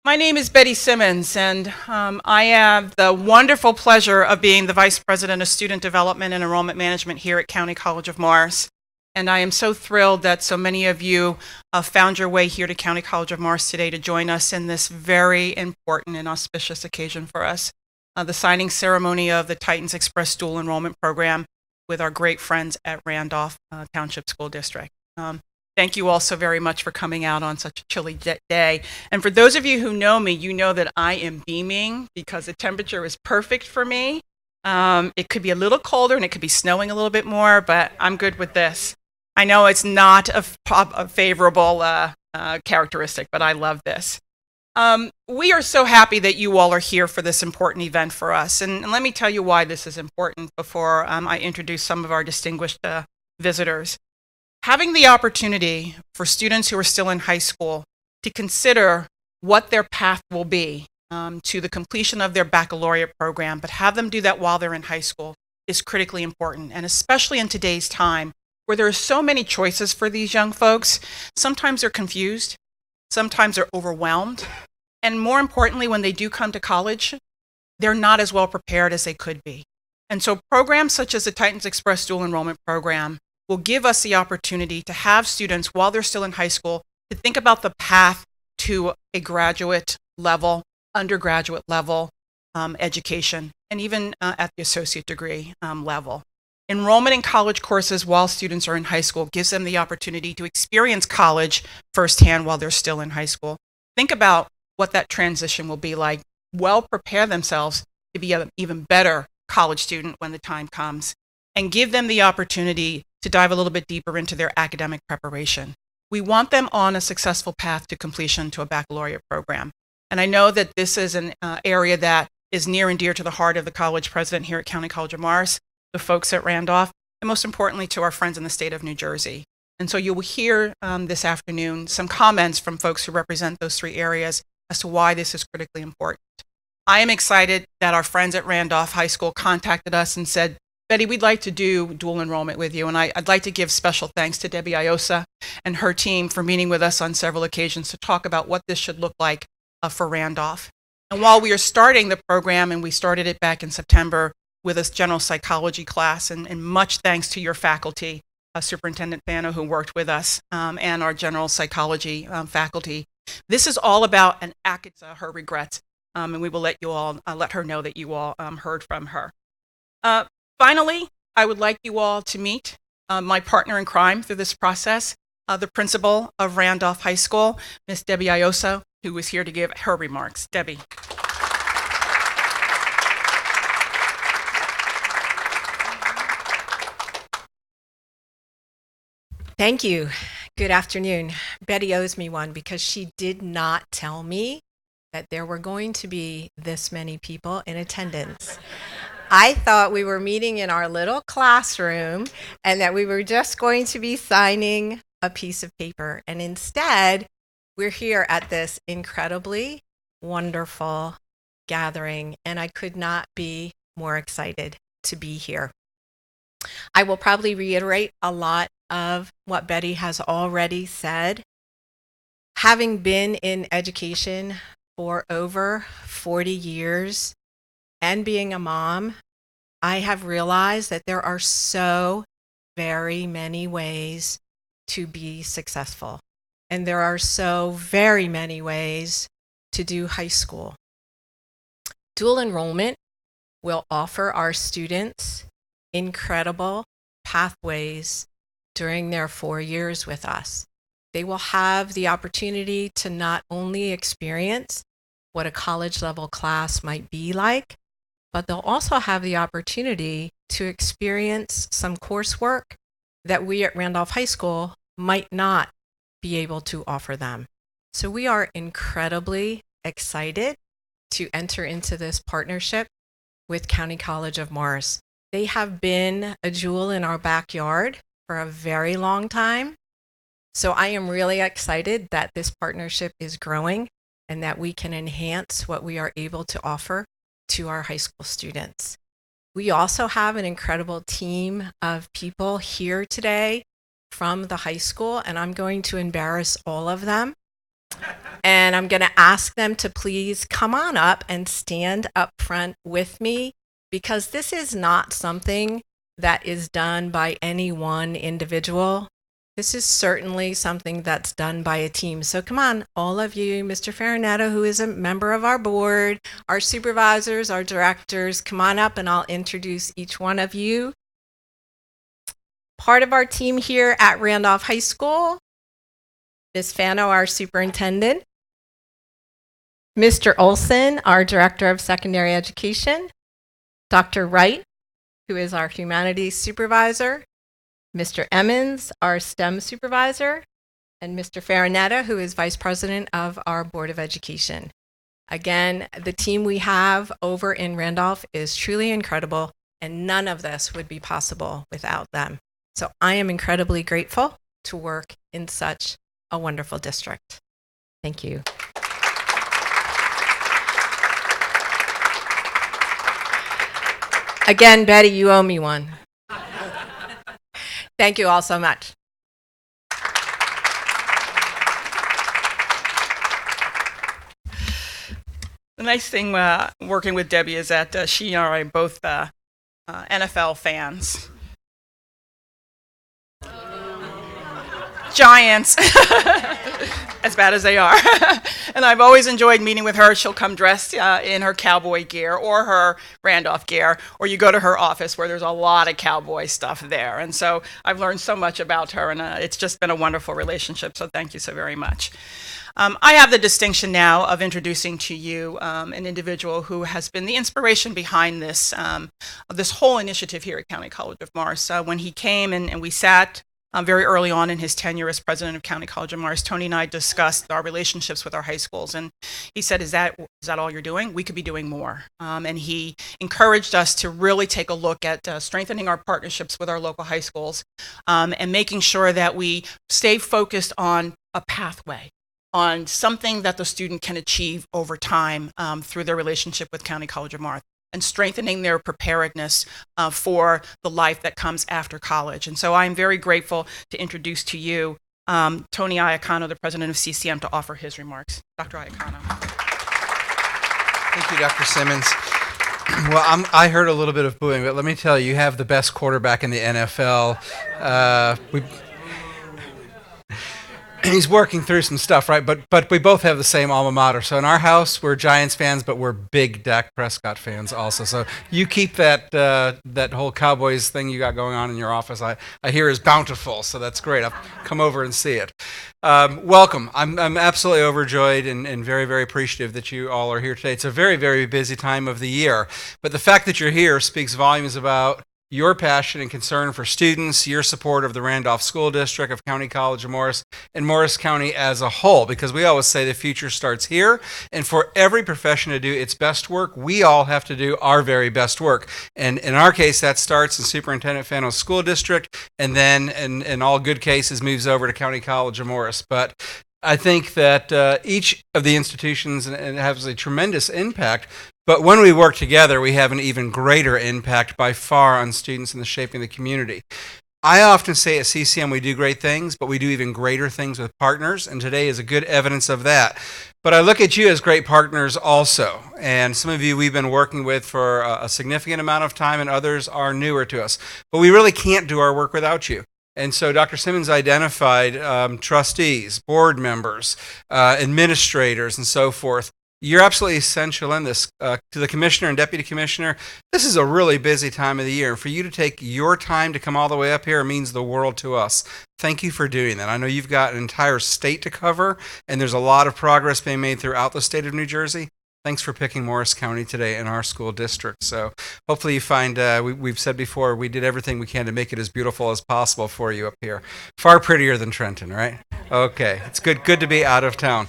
My name is Betty Simmons, and I have the wonderful pleasure of being the Vice President of Student Development and Enrollment Management here at County College of Morris. And I am so thrilled that so many of you found your way here to County College of Morris today to join us in this very important and auspicious occasion for us, the signing ceremony of the Titans Express Dual Enrollment Program with our great friends at Randolph Township School District. Thank you all so very much for coming out on such a chilly day. And for those of you who know me, you know that I am beaming because the temperature is perfect for me. It could be a little colder and it could be snowing a little bit more, but I'm good with this. I know it's not a favorable characteristic, but I love this. We are so happy that you all are here for this important event for us. And let me tell you why this is important before I introduce some of our distinguished visitors. Having the opportunity for students who are still in high school to consider what their path will be to the completion of their baccalaureate program, but have them do that while they're in high school is critically important. And especially in today's time where there are so many choices for these young folks, sometimes they're confused, sometimes they're overwhelmed. And more importantly, when they do come to college, they're not as well prepared as they could be. And so programs such as the Titans Express Dual Enrollment Program will give us the opportunity to have students while they're still in high school to think about the path to a graduate level, undergraduate level education, and even at the associate degree level. Enrollment in college courses while students are in high school gives them the opportunity to experience college firsthand while they're still in high school. Think about what that transition will be like. Well, prepare themselves to be an even better college student when the time comes, and give them the opportunity to dive a little bit deeper into their academic preparation. We want them on a successful path to completion to a baccalaureate program. And I know that this is an area that is near and dear to the heart of the college president here at County College of Morris, the folks at Randolph, and most importantly to our friends in the state of New Jersey. And so you will hear this afternoon some comments from folks who represent those three areas as to why this is critically important. I am excited that our friends at Randolph High School contacted us and said, Betty, we'd like to do dual enrollment with you. And I'd like to give special thanks to Debbie Iosa and her team for meeting with us on several occasions to talk about what this should look like for Randolph. And while we are starting the program, and we started it back in September with a general psychology class, and much thanks to your faculty, Superintendent Fano, who worked with us, and our general psychology faculty. This is all about an act, it's her regrets, and we will let her know that you all heard from her. Finally, I would like you all to meet my partner in crime through this process, the principal of Randolph High School, Miss Debbie Iosa, who is here to give her remarks. Debbie. Thank you. Good afternoon. Betty owes me one because she did not tell me that there were going to be this many people in attendance. I thought we were meeting in our little classroom and that we were just going to be signing a piece of paper. And instead, we're here at this incredibly wonderful gathering, and I could not be more excited to be here. I will probably reiterate a lot of what Betty has already said. Having been in education for over 40 years, and being a mom, I have realized that there are so very many ways to be successful. And there are so very many ways to do high school. Dual enrollment will offer our students incredible pathways during their 4 years with us. They will have the opportunity to not only experience what a college level class might be like, but they'll also have the opportunity to experience some coursework that we at Randolph High School might not be able to offer them. So we are incredibly excited to enter into this partnership with County College of Morris. They have been a jewel in our backyard for a very long time. So I am really excited that this partnership is growing and that we can enhance what we are able to offer to our high school students. We also have an incredible team of people here today from the high school, and I'm going to embarrass all of them And I'm going to ask them to please come on up and stand up front with me, because this is not something that is done by any one individual. This is certainly something that's done by a team. So come on, all of you, Mr. Farinetta, who is a member of our board, our supervisors, our directors, come on up and I'll introduce each one of you. Part of our team here at Randolph High School, Ms. Fano, our superintendent, Mr. Olson, our director of secondary education, Dr. Wright, who is our humanities supervisor, Mr. Emmons, our STEM supervisor, and Mr. Farinetta, who is vice president of our Board of Education. Again, the team we have over in Randolph is truly incredible, and none of this would be possible without them. So I am incredibly grateful to work in such a wonderful district. Thank you. Again, Betty, you owe me one. Thank you all so much. The nice thing working with Debbie is that she and I are both NFL fans. Giants, as bad as they are. And I've always enjoyed meeting with her. She'll come dressed in her cowboy gear or her Randolph gear, or you go to her office where there's a lot of cowboy stuff there. And so I've learned so much about her, and it's just been a wonderful relationship. So thank you so very much. I have the distinction now of introducing to you an individual who has been the inspiration behind this whole initiative here at County College of Morris. When he came and we sat very early on in his tenure as president of County College of Morris, Tony and I discussed our relationships with our high schools, and he said, is that all you're doing? We could be doing more. And he encouraged us to really take a look at strengthening our partnerships with our local high schools and making sure that we stay focused on a pathway, on something that the student can achieve over time through their relationship with County College of Morris, and strengthening their preparedness for the life that comes after college. And so I'm very grateful to introduce to you Tony Iacano, the president of CCM, to offer his remarks. Dr. Iacano. Thank you, Dr. Simmons. Well, I heard a little bit of booing, but let me tell you, you have the best quarterback in the NFL. He's working through some stuff, right? But we both have the same alma mater. So in our house, we're Giants fans, but we're big Dak Prescott fans also. So you keep that whole Cowboys thing you got going on in your office. I hear is bountiful, so that's great. I'll come over and see it. Welcome. I'm absolutely overjoyed and very, very appreciative that you all are here today. It's a very, very busy time of the year, but the fact that you're here speaks volumes about your passion and concern for students, your support of the Randolph School District, of County College of Morris, and Morris County as a whole, because we always say the future starts here, and for every profession to do its best work, we all have to do our very best work. And in our case, that starts in Superintendent Fano's school district, and then in all good cases moves over to County College of Morris. But I think that each of the institutions has a tremendous impact, but when we work together, we have an even greater impact by far on students and the shaping of the community. I often say at CCM we do great things, but we do even greater things with partners, and today is a good evidence of that. But I look at you as great partners also, and some of you we've been working with for a significant amount of time, and others are newer to us. But we really can't do our work without you. And so Dr. Simmons identified trustees, board members, administrators, and so forth. You're absolutely essential in this. To the commissioner and deputy commissioner, this is a really busy time of the year. And for you to take your time to come all the way up here means the world to us. Thank you for doing that. I know you've got an entire state to cover, and there's a lot of progress being made throughout the state of New Jersey. Thanks for picking Morris County today in our school district. So hopefully you find, we've said before, we did everything we can to make it as beautiful as possible for you up here. Far prettier than Trenton, right? Okay, it's good to be out of town.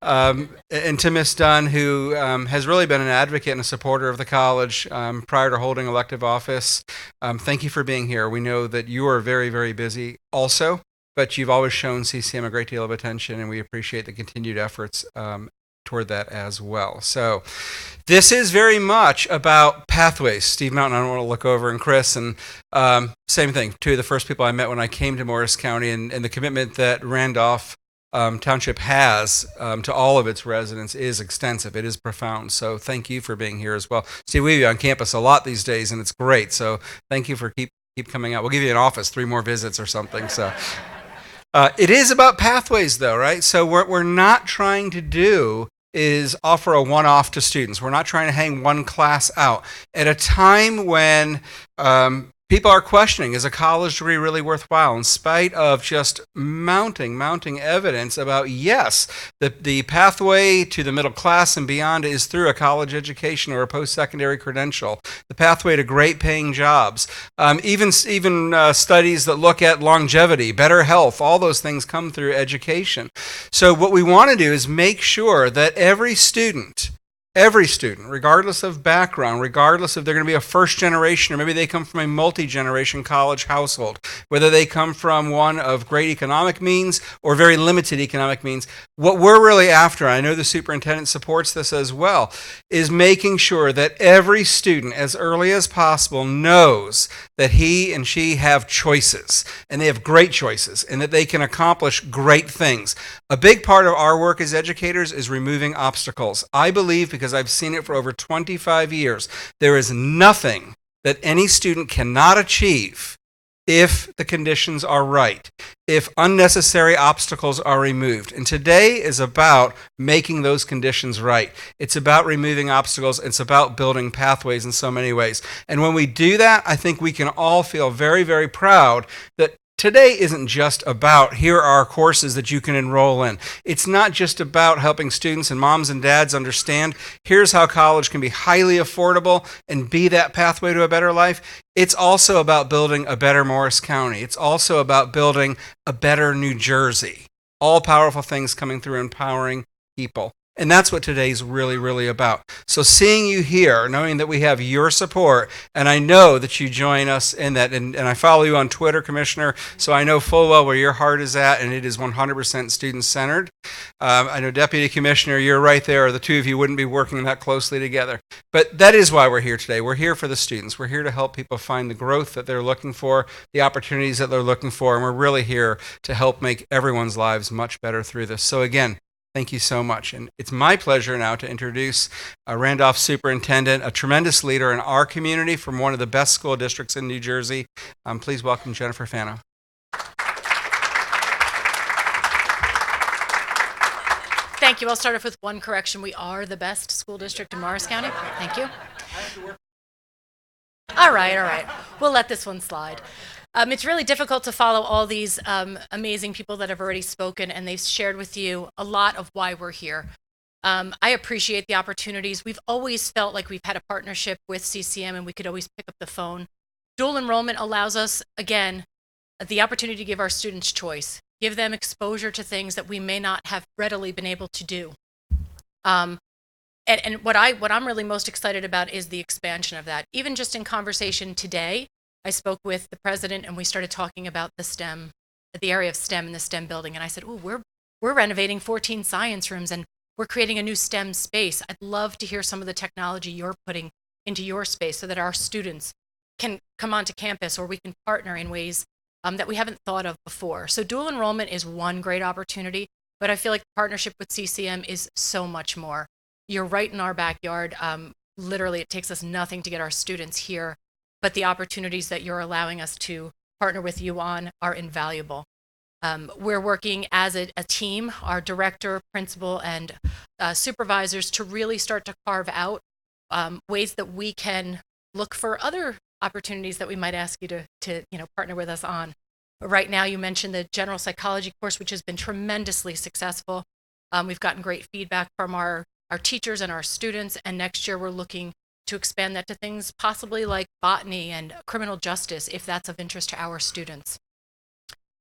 And to Ms. Dunn, who has really been an advocate and a supporter of the college prior to holding elective office, thank you for being here. We know that you are very, very busy also, but you've always shown CCM a great deal of attention, and we appreciate the continued efforts toward that as well. So this is very much about pathways. Steve Mountain, I don't want to look over, and Chris, and same thing, two of the first people I met when I came to Morris County, and the commitment that Randolph township has to all of its residents is extensive. It is profound. So thank you for being here as well. See, we have you on campus a lot these days, and it's great. So thank you for keep coming out. We'll give you an office, 3 more visits or something. So it is about pathways, though, right? So what we're not trying to do is offer a one-off to students. We're not trying to hang one class out. At a time when people are questioning, is a college degree really worthwhile? In spite of just mounting evidence about, yes, the pathway to the middle class and beyond is through a college education or a post-secondary credential. The pathway to great paying jobs. Even studies that look at longevity, better health, all those things come through education. So what we want to do is make sure that every student, regardless of background, regardless if they're going to be a first generation or maybe they come from a multi-generation college household, whether they come from one of great economic means or very limited economic means, what we're really after, I know the superintendent supports this as well, is making sure that every student as early as possible knows that he and she have choices, and they have great choices, and that they can accomplish great things. A big part of our work as educators is removing obstacles. I believe, because I've seen it for over 25 years, there is nothing that any student cannot achieve if the conditions are right, if unnecessary obstacles are removed. And today is about making those conditions right. It's about removing obstacles. It's about building pathways in so many ways. And when we do that, I think we can all feel very, very proud that today isn't just about, here are courses that you can enroll in. It's not just about helping students and moms and dads understand, here's how college can be highly affordable and be that pathway to a better life. It's also about building a better Morris County. It's also about building a better New Jersey. All powerful things coming through empowering people. And that's what today's really, really about. So seeing you here, knowing that we have your support, and I know that you join us in that, and I follow you on Twitter, Commissioner, so I know full well where your heart is at, and it is 100% student-centered. I know, Deputy Commissioner, you're right there. The two of you wouldn't be working that closely together. But that is why we're here today. We're here for the students. We're here to help people find the growth that they're looking for, the opportunities that they're looking for, and we're really here to help make everyone's lives much better through this. So again, thank you so much. And it's my pleasure now to introduce Randolph Superintendent, a tremendous leader in our community from one of the best school districts in New Jersey. Please welcome Jennifer Fano. Thank you. I'll start off with one correction. We are the best school district in Morris County. Thank you. All right. We'll let this one slide. It's really difficult to follow all these amazing people that have already spoken, and they've shared with you a lot of why we're here. I appreciate the opportunities. We've always felt like we've had a partnership with CCM, and we could always pick up the phone. Dual enrollment allows us, again, the opportunity to give our students choice, give them exposure to things that we may not have readily been able to do. And what I'm really most excited about is the expansion of that. Even just in conversation today, I spoke with the president and we started talking about the area of STEM in the STEM building. And I said, we're renovating 14 science rooms and we're creating a new STEM space. I'd love to hear some of the technology you're putting into your space so that our students can come onto campus, or we can partner in ways that we haven't thought of before. So dual enrollment is one great opportunity, but I feel like the partnership with CCM is so much more. You're right in our backyard. Literally, it takes us nothing to get our students here, but the opportunities that you're allowing us to partner with you on are invaluable. We're working as a team, our director, principal, and supervisors, to really start to carve out ways that we can look for other opportunities that we might ask you to partner with us on. Right now, you mentioned the general psychology course, which has been tremendously successful. We've gotten great feedback from our teachers and our students, and next year we're looking to expand that to things possibly like botany and criminal justice, if that's of interest to our students.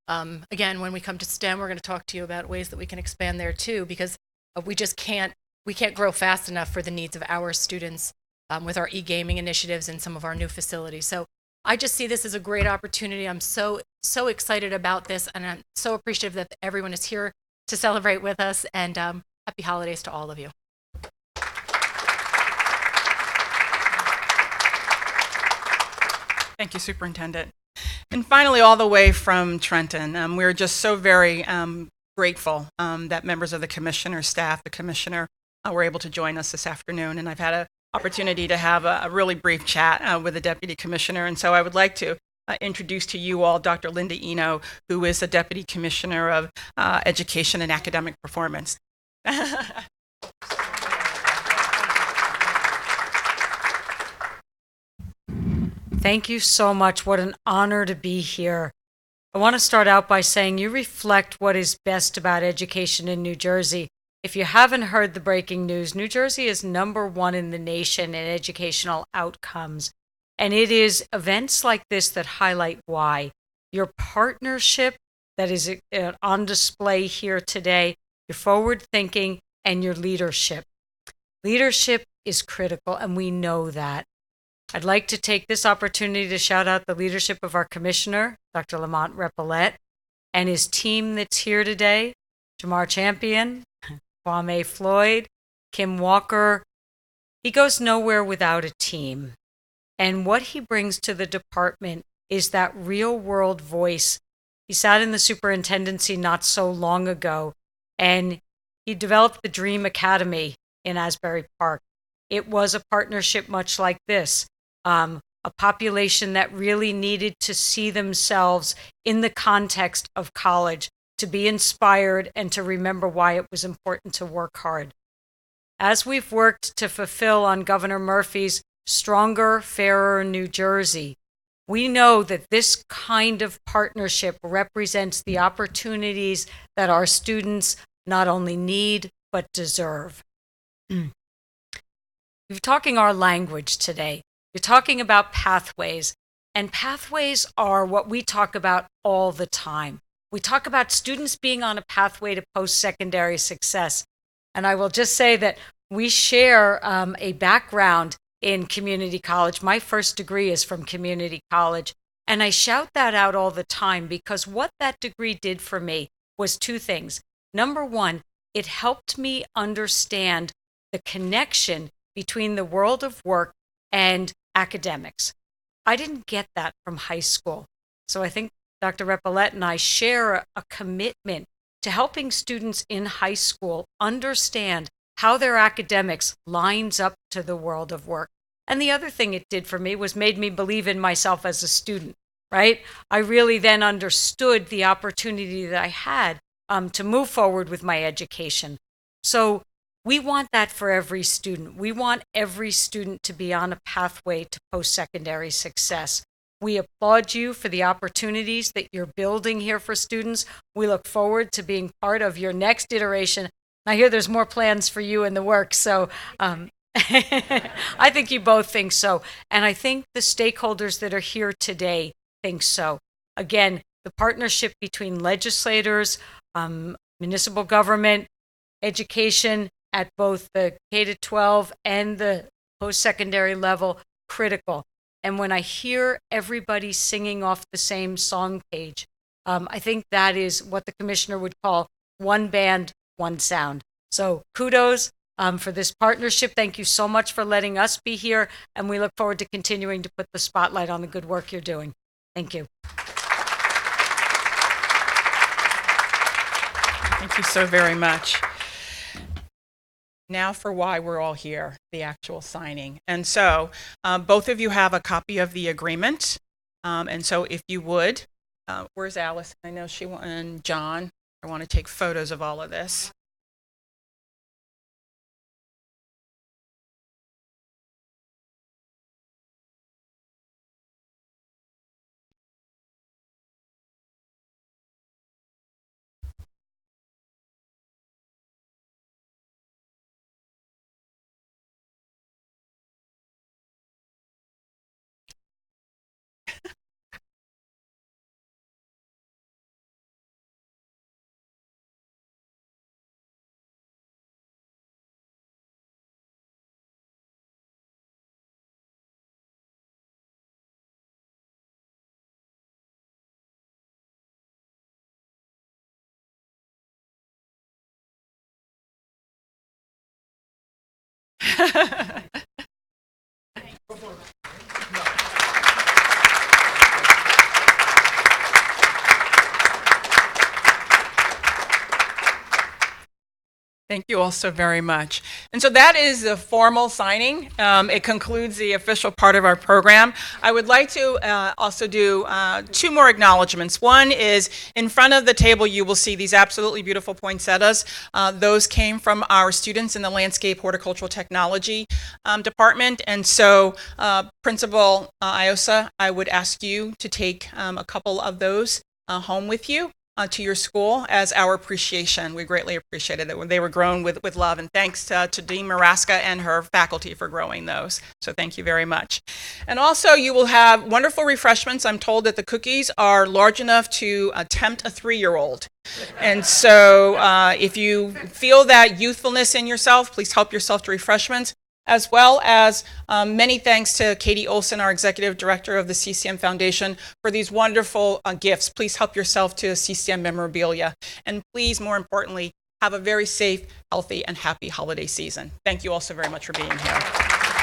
Again, when we come to STEM, we're going to talk to you about ways that we can expand there too, because we can't grow fast enough for the needs of our students with our e-gaming initiatives and some of our new facilities. So I just see this as a great opportunity. I'm so excited about this, and I'm so appreciative that everyone is here to celebrate with us, and happy holidays to all of you. Thank you, Superintendent. And finally, all the way from Trenton, we're just so very grateful that members of the commissioner, staff, the commissioner were able to join us this afternoon. And I've had an opportunity to have a really brief chat with the deputy commissioner. And so I would like to introduce to you all Dr. Linda Eno, who is the Deputy Commissioner of Education and Academic Performance. Thank you so much. What an honor to be here. I want to start out by saying you reflect what is best about education in New Jersey. If you haven't heard the breaking news, New Jersey is #1 in the nation in educational outcomes. And it is events like this that highlight why. Your partnership that is on display here today, your forward thinking, and your leadership. Leadership is critical, and we know that. I'd like to take this opportunity to shout out the leadership of our commissioner, Dr. Lamont Repollet, and his team that's here today, Jamar Champion, Kwame Floyd, Kim Walker. He goes nowhere without a team. And what he brings to the department is that real-world voice. He sat in the superintendency not so long ago, and he developed the Dream Academy in Asbury Park. It was a partnership much like this, a population that really needed to see themselves in the context of college, to be inspired and to remember why it was important to work hard. As we've worked to fulfill on Governor Murphy's Stronger, Fairer New Jersey, we know that this kind of partnership represents the opportunities that our students not only need, but deserve. You're talking our language today. You're talking about pathways, and pathways are what we talk about all the time. We talk about students being on a pathway to post-secondary success. And I will just say that we share a background in community college. My first degree is from community college. And I shout that out all the time because what that degree did for me was two things. Number one, it helped me understand the connection between the world of work and academics. I didn't get that from high school. So I think Dr. Repollet and I share a commitment to helping students in high school understand how their academics lines up to the world of work. And the other thing it did for me was made me believe in myself as a student, right? I really then understood the opportunity that I had to move forward with my education. So we want that for every student. We want every student to be on a pathway to post-secondary success. We applaud you for the opportunities that you're building here for students. We look forward to being part of your next iteration. I hear there's more plans for you in the works, so I think you both think so. And I think the stakeholders that are here today think so. Again, the partnership between legislators, municipal government, education at both the K-12 and the post-secondary level, critical. And when I hear everybody singing off the same song page, I think that is what the commissioner would call one band, one sound. So kudos for this partnership. Thank you so much for letting us be here, and we look forward to continuing to put the spotlight on the good work you're doing. Thank you. Thank you so very much. Now for why we're all here, the actual signing. And so both of you have a copy of the agreement. And so if you would, where's Alice? I know she and John. I want to take photos of all of this. Thank you all so very much. And so that is the formal signing. It concludes the official part of our program. I would like to also do 2 more acknowledgments. One is in front of the table, you will see these absolutely beautiful poinsettias. Those came from our students in the Landscape Horticultural Technology Department. And so Principal Iosa, I would ask you to take a couple of those home with you. To your school as our appreciation. We greatly appreciated that when they were grown with love, and thanks to Dean Maraska and her faculty for growing those. So thank you very much. And also you will have wonderful refreshments. I'm told that the cookies are large enough to tempt a 3-year-old. And so if you feel that youthfulness in yourself, please help yourself to refreshments, as well as many thanks to Katie Olson, our Executive Director of the CCM Foundation, for these wonderful gifts. Please help yourself to CCM memorabilia. And please, more importantly, have a very safe, healthy, and happy holiday season. Thank you all so very much for being here.